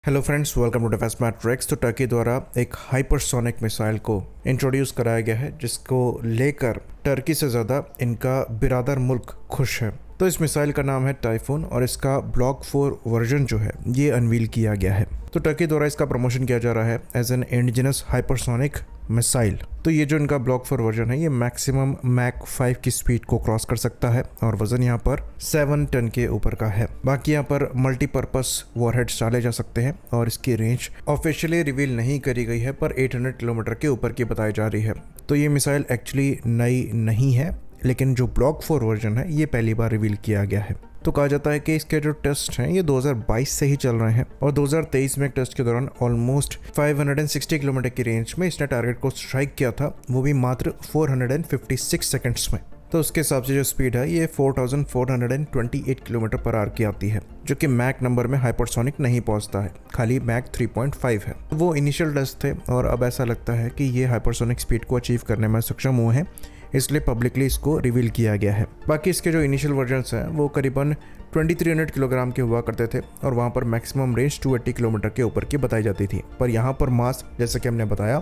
Hello friends, welcome to defence matrix. तो Turkey द्वारा एक हाइपरसोनिक मिसाइल को इंट्रोड्यूस कराया गया है, जिसको लेकर टर्की से ज़्यादा इनका बिरादर मुल्क खुश है। तो इस मिसाइल का नाम है टाइफून और इसका ब्लॉक 4 वर्जन जो है ये अनवील किया गया है। तो टर्की द्वारा इसका प्रमोशन किया जा रहा है as an indigenous hypersonic missile. तो ये जो इनका ब्लॉक 4 वर्जन है ये मैक्सिमम मैक 5 की स्पीड को क्रॉस कर सकता है और वजन यहाँ पर 7 टन के ऊपर का है। बाकी यहाँ पर मल्टीपर्पस वॉरहेड्स डाले जा सकते हैं और इसकी रेंज ऑफिशियली रिवील नहीं करी गई है, पर 800 किलोमीटर के ऊपर की बताई जा रही है। तो ये मिसाइल एक्चुअली नई नहीं है, लेकिन जो ब्लॉक 4 वर्जन है ये पहली बार रिवील किया गया है। तो कहा जाता है कि इसके जो टेस्ट हैं ये 2022 से ही चल रहे हैं और 2023 में एक टेस्ट के दौरान ऑलमोस्ट 560 किलोमीटर की रेंज में इसने टारगेट को स्ट्राइक किया था, वो भी मात्र 456 सेकंड्स में। तो उसके हिसाब से जो स्पीड है ये 4428 किलोमीटर पर आवर की आती है, जो कि मैक नंबर में हाइपरसोनिक नहीं पहुंचता है, खाली मैक 3.5 है। वो इनिशियल टेस्ट थे और अब ऐसा लगता है कि ये हाइपरसोनिक स्पीड को अचीव करने में सक्षम हुए हैं, इसलिए पब्लिकली इसको रिवील किया गया है। बाकी इसके जो इनिशियल वर्जन्स हैं वो करीबन 2300 किलोग्राम के हुआ करते थे और वहाँ पर मैक्सिमम रेंज 280 किलोमीटर के ऊपर की बताई जाती थी, पर यहाँ पर मास जैसे कि हमने बताया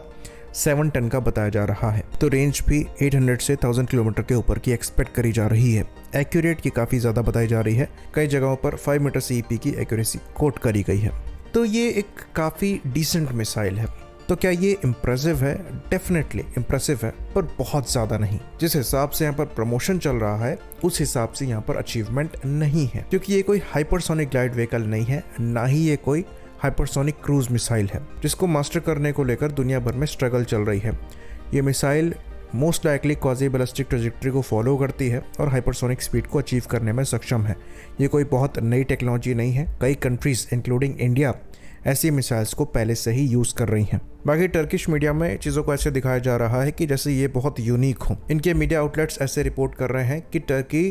7 टन का बताया जा रहा है। तो रेंज भी 800 से 1000 किलोमीटर के ऊपर की एक्सपेक्ट करी जा रही है। एक्यूरेट की काफ़ी ज़्यादा बताई जा रही है, कई जगहों पर 5 मीटर CEP की एक्यूरेसी कोट करी गई है। तो ये एक काफ़ी डिसेंट मिसाइल है। तो क्या ये इम्प्रेसिव है? डेफिनेटली इम्प्रेसिव है, पर बहुत ज़्यादा नहीं। जिस हिसाब से यहाँ पर प्रमोशन चल रहा है उस हिसाब से यहाँ पर अचीवमेंट नहीं है, क्योंकि ये कोई हाइपरसोनिक ग्लाइड व्हीकल नहीं है, ना ही ये कोई हाइपरसोनिक क्रूज मिसाइल है, जिसको मास्टर करने को लेकर दुनिया भर में स्ट्रगल चल रही है। ये missile most likely quasi ballistic trajectory को फॉलो करती है और हाइपरसोनिक स्पीड को अचीव करने में सक्षम है। ये कोई बहुत नई टेक्नोलॉजी नहीं है, कई कंट्रीज इंक्लूडिंग इंडिया ऐसी मिसाइल्स को पहले से ही यूज़ कर रही हैं। बाकी टर्किश मीडिया में चीज़ों को ऐसे दिखाया जा रहा है कि जैसे ये बहुत यूनिक हो। इनके मीडिया आउटलेट्स ऐसे रिपोर्ट कर रहे हैं कि टर्की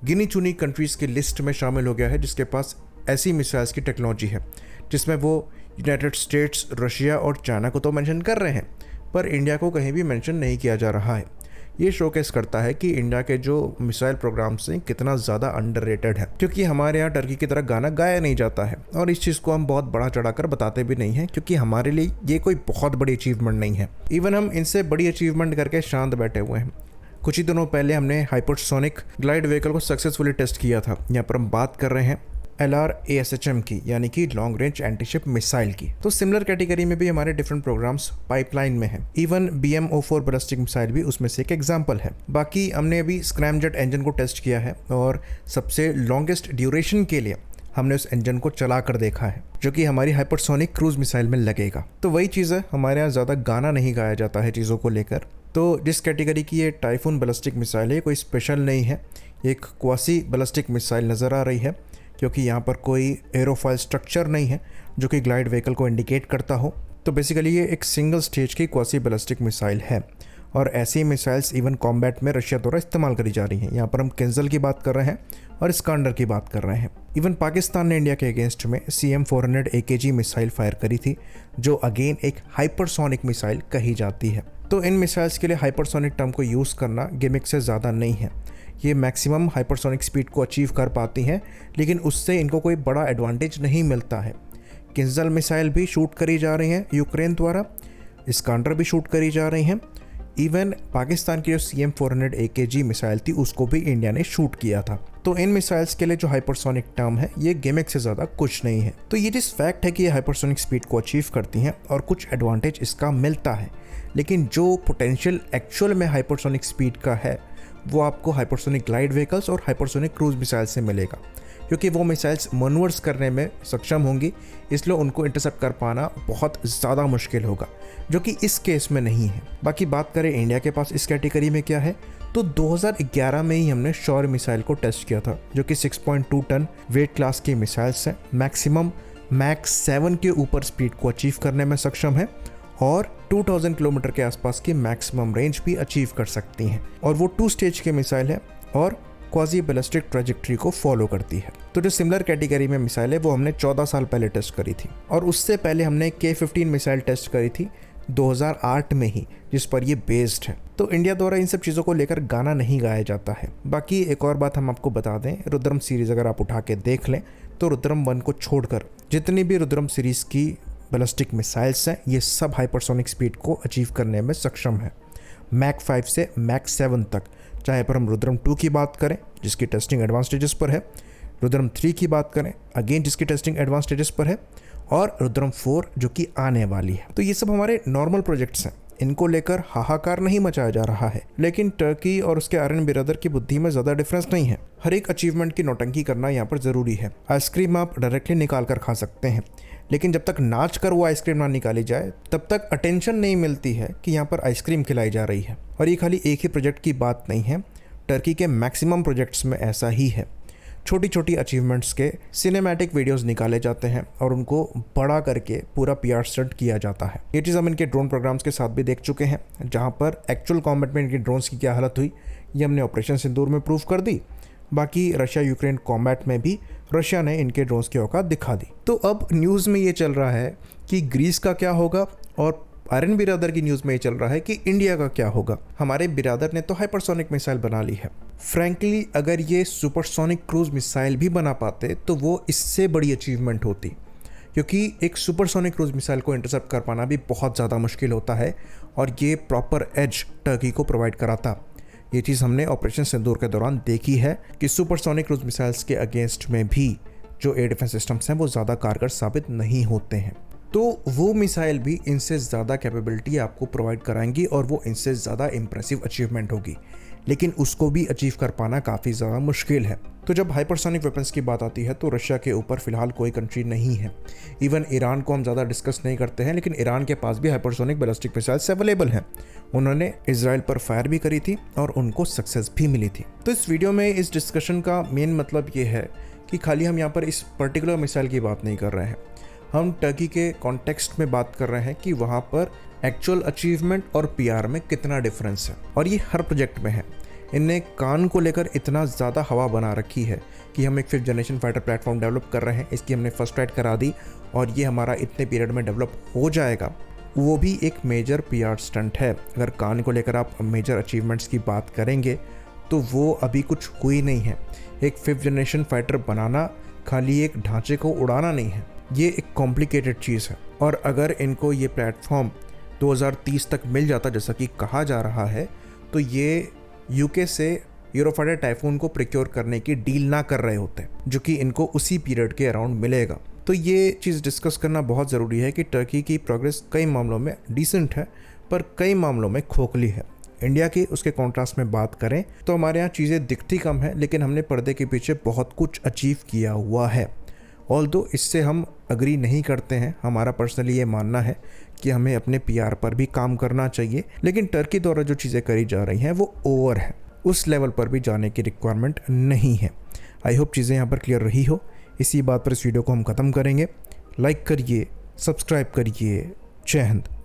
गिनी चुनी कंट्रीज़ की लिस्ट में शामिल हो गया है जिसके पास ऐसी मिसाइल्स की टेक्नोलॉजी है, जिसमें वो यूनाइटेड स्टेट्स, रशिया और चाइना को तो मेंशन कर रहे हैं, पर इंडिया को कहीं भी मेंशन नहीं किया जा रहा है। ये शोकेस करता है कि इंडिया के जो मिसाइल प्रोग्राम्स हैं कितना ज़्यादा अंडररेटेड है, क्योंकि हमारे यहाँ टर्की की तरह गाना गाया नहीं जाता है और इस चीज़ को हम बहुत बड़ा चढ़ाकर बताते भी नहीं हैं, क्योंकि हमारे लिए ये कोई बहुत बड़ी अचीवमेंट नहीं है। इवन हम इनसे बड़ी अचीवमेंट करके शांत बैठे हुए हैं। कुछ ही दिनों पहले हमने हाइपरसोनिक ग्लाइड व्हीकल को सक्सेसफुली टेस्ट किया था। यहाँ पर हम बात कर रहे हैं LRASHM की, यानी कि लॉन्ग रेंज एंटीशिप मिसाइल की। तो सिमिलर कैटेगरी में भी हमारे डिफरेंट प्रोग्राम्स पाइपलाइन में हैं। इवन BMO4 बैलिस्टिक मिसाइल भी उसमें से एक एग्जांपल है। बाकी हमने अभी स्क्रैमजेट इंजन को टेस्ट किया है और सबसे लॉन्गेस्ट ड्यूरेशन के लिए हमने उस इंजन को चला कर देखा है, जो कि हमारी हाइपरसोनिक क्रूज मिसाइल में लगेगा। तो वही चीज़ है, हमारे यहाँ ज़्यादा गाना नहीं गाया जाता है चीज़ों को लेकर। तो जिस कैटेगरी की ये टाइफून बैलिस्टिक मिसाइल है, कोई स्पेशल नहीं है, एक क्वासी बैलिस्टिक मिसाइल नज़र आ रही है, क्योंकि यहाँ पर कोई एरोफॉइल स्ट्रक्चर नहीं है जो कि ग्लाइड व्हीकल को इंडिकेट करता हो। तो बेसिकली ये एक सिंगल स्टेज की क्वासी बैलिस्टिक मिसाइल है और ऐसी मिसाइल्स इवन कॉम्बैट में रशिया द्वारा इस्तेमाल करी जा रही हैं। यहाँ पर हम किंजल की बात कर रहे हैं और स्कांडर की बात कर रहे हैं। इवन पाकिस्तान ने इंडिया के अगेंस्ट में CM400 AKG मिसाइल फायर करी थी, जो अगेन एक हाइपरसोनिक मिसाइल कही जाती है। तो इन मिसाइल्स के लिए हाइपरसोनिक टर्म को यूज़ करना गिमिक से ज़्यादा नहीं है। ये मैक्सिमम हाइपरसोनिक स्पीड को अचीव कर पाती हैं, लेकिन उससे इनको कोई बड़ा एडवांटेज नहीं मिलता है। किंजल मिसाइल भी शूट करी जा रही हैं यूक्रेन द्वारा, स्कांडर भी शूट करी जा रही हैं। इवन पाकिस्तान की जो CM400 AKG मिसाइल थी उसको भी इंडिया ने शूट किया था। तो इन मिसाइल्स के लिए जो हाइपरसोनिक टर्म है ये गिमिक से ज़्यादा कुछ नहीं है। तो ये जिस फैक्ट है कि ये हाइपरसोनिक स्पीड को अचीव करती हैं और कुछ एडवांटेज इसका मिलता है, लेकिन जो पोटेंशियल एक्चुअल में हाइपरसोनिक स्पीड का है वो आपको हाइपरसोनिक ग्लाइड व्हीकल्स और हाइपरसोनिक क्रूज मिसाइल से मिलेगा, क्योंकि वो मिसाइल्स मनूवर्स करने में सक्षम होंगी, इसलिए उनको इंटरसेप्ट कर पाना बहुत ज़्यादा मुश्किल होगा, जो कि इस केस में नहीं है। बाकी बात करें इंडिया के पास इस कैटेगरी में क्या है, तो 2011 में ही हमने शौर्य मिसाइल को टेस्ट किया था, जो कि 6.2 टन वेट क्लास की मिसाइल्स हैं, मैक्सिमम मैक 7 के ऊपर स्पीड को अचीव करने में सक्षम है और 2000 किलोमीटर के आसपास की मैक्सिमम रेंज भी अचीव कर सकती हैं। और वो 2 स्टेज की मिसाइल है और क्वाजी बैलिस्टिक ट्रैजेक्टरी को फॉलो करती है। तो जो सिमिलर कैटेगरी में मिसाइल है वो हमने 14 साल पहले टेस्ट करी थी और उससे पहले हमने K-15 मिसाइल टेस्ट करी थी 2008 में ही, जिस पर ये बेस्ड है। तो इंडिया द्वारा इन सब चीज़ों को लेकर गाना नहीं गाया जाता है। बाकी एक और बात हम आपको बता दें, रुद्रम सीरीज़ अगर आप उठा के देख लें तो रुद्रम 1 को छोड़कर जितनी भी रुद्रम सीरीज की बैलिस्टिक मिसाइल्स हैं ये सब हाइपरसोनिक स्पीड को अचीव करने में सक्षम है, मैक 5 से मैक 7 तक। चाहे पर हम रुद्रम 2 की बात करें जिसकी टेस्टिंग एडवांस स्टेजेस पर है, रुद्रम 3 की बात करें अगेन जिसकी टेस्टिंग एडवांस स्टेजेस पर है, और रुद्रम 4 जो कि आने वाली है। तो ये सब हमारे नॉर्मल प्रोजेक्ट्स हैं, इनको लेकर हाहाकार नहीं मचाया जा रहा है। लेकिन टर्की और उसके आर्यन बिरादर की बुद्धि में ज़्यादा डिफरेंस नहीं है। हर एक अचीवमेंट की नौटंकी करना यहाँ पर ज़रूरी है। आइसक्रीम आप डायरेक्टली निकाल कर खा सकते हैं, लेकिन जब तक नाच कर वो आइसक्रीम ना निकाली जाए तब तक अटेंशन नहीं मिलती है कि यहाँ पर आइसक्रीम खिलाई जा रही है। और ये खाली एक ही प्रोजेक्ट की बात नहीं है, टर्की के मैक्सिमम प्रोजेक्ट्स में ऐसा ही है। छोटी छोटी अचीवमेंट्स के सिनेमैटिक वीडियोस निकाले जाते हैं और उनको बड़ा करके पूरा पीआर स्टंट किया जाता है। ये चीज़ हम इनके ड्रोन प्रोग्राम्स के साथ भी देख चुके हैं, जहाँ पर एक्चुअल कॉम्बैट में इनकी ड्रोन्स की क्या हालत हुई ये हमने ऑपरेशन सिंदूर में प्रूव कर दी। बाकी रशिया यूक्रेन कॉम्बैट में भी रशिया ने इनके ड्रोन्स की औकात दिखा दी। तो अब न्यूज़ में ये चल रहा है कि ग्रीस का क्या होगा, और आर्यन बिरादर की न्यूज़ में ये चल रहा है कि इंडिया का क्या होगा। हमारे बिरादर ने तो हाइपरसोनिक मिसाइल बना ली है। फ्रैंकली अगर ये सुपरसोनिक क्रूज मिसाइल भी बना पाते तो वो इससे बड़ी अचीवमेंट होती, क्योंकि एक सुपरसोनिक क्रूज मिसाइल को इंटरसेप्ट कर पाना भी बहुत ज़्यादा मुश्किल होता है, और ये प्रॉपर एज टर्की को प्रोवाइड कराता। ये चीज़ हमने ऑपरेशन सिंदूर के दौरान देखी है कि सुपरसोनिक क्रूज मिसाइल्स के अगेंस्ट में भी जो एयर डिफेंस सिस्टम्स हैं वो ज़्यादा कारगर साबित नहीं होते हैं। तो वो मिसाइल भी इनसे ज़्यादा कैपेबिलिटी आपको प्रोवाइड कराएंगी और वो इनसे ज़्यादा इम्प्रेसिव अचीवमेंट होगी, लेकिन उसको भी अचीव कर पाना काफ़ी ज़्यादा मुश्किल है। तो जब हाइपरसोनिक वेपन्स की बात आती है तो रशिया के ऊपर फिलहाल कोई कंट्री नहीं है। इवन ईरान को हम ज़्यादा डिस्कस नहीं करते हैं, लेकिन ईरान के पास भी हाइपरसोनिक बैलिस्टिक मिसाइल्स अवेलेबल हैं। उन्होंने इजराइल पर फायर भी करी थी और उनको सक्सेस भी मिली थी। तो इस वीडियो में इस डिस्कशन का मेन मतलब ये है कि खाली हम यहाँ पर इस पर्टिकुलर मिसाइल की बात नहीं कर रहे हैं, हम टर्की के कॉन्टेक्स्ट में बात कर रहे हैं कि वहाँ पर एक्चुअल अचीवमेंट और पीआर में कितना डिफरेंस है। और ये हर प्रोजेक्ट में है। इनने कान को लेकर इतना ज़्यादा हवा बना रखी है कि हम एक 5th generation fighter platform develop कर रहे हैं, इसकी हमने फर्स्ट राइड करा दी और ये हमारा इतने पीरियड में डेवलप हो जाएगा। वो भी एक मेजर पीआर स्टंट है। अगर कान को लेकर आप मेजर अचीवमेंट्स की बात करेंगे तो वो अभी कुछ हुई नहीं है। एक 5th जनरेशन फाइटर बनाना खाली एक ढांचे को उड़ाना नहीं है, ये एक कॉम्प्लिकेटेड चीज़ है। और अगर इनको ये प्लेटफॉर्म 2030 तक मिल जाता जैसा कि कहा जा रहा है, तो ये यूके से यूरोफाइटर टाइफून को प्रिक्योर करने की डील ना कर रहे होते, जो कि इनको उसी पीरियड के अराउंड मिलेगा। तो ये चीज़ डिस्कस करना बहुत ज़रूरी है कि टर्की की प्रोग्रेस कई मामलों में डिसेंट है पर कई मामलों में खोखली है। इंडिया की उसके कॉन्ट्रास्ट में बात करें तो हमारे यहाँ चीज़ें दिखती कम है, लेकिन हमने पर्दे के पीछे बहुत कुछ अचीव किया हुआ है। ऑल्दो इससे हम अग्री नहीं करते हैं, हमारा पर्सनली ये मानना है कि हमें अपने पीआर पर भी काम करना चाहिए, लेकिन टर्की द्वारा जो चीज़ें करी जा रही हैं वो ओवर है, उस लेवल पर भी जाने की रिक्वायरमेंट नहीं है। आई होप चीज़ें यहाँ पर क्लियर रही हो। इसी बात पर इस वीडियो को हम ख़त्म करेंगे। लाइक करिए, सब्सक्राइब करिए। जय हिंद।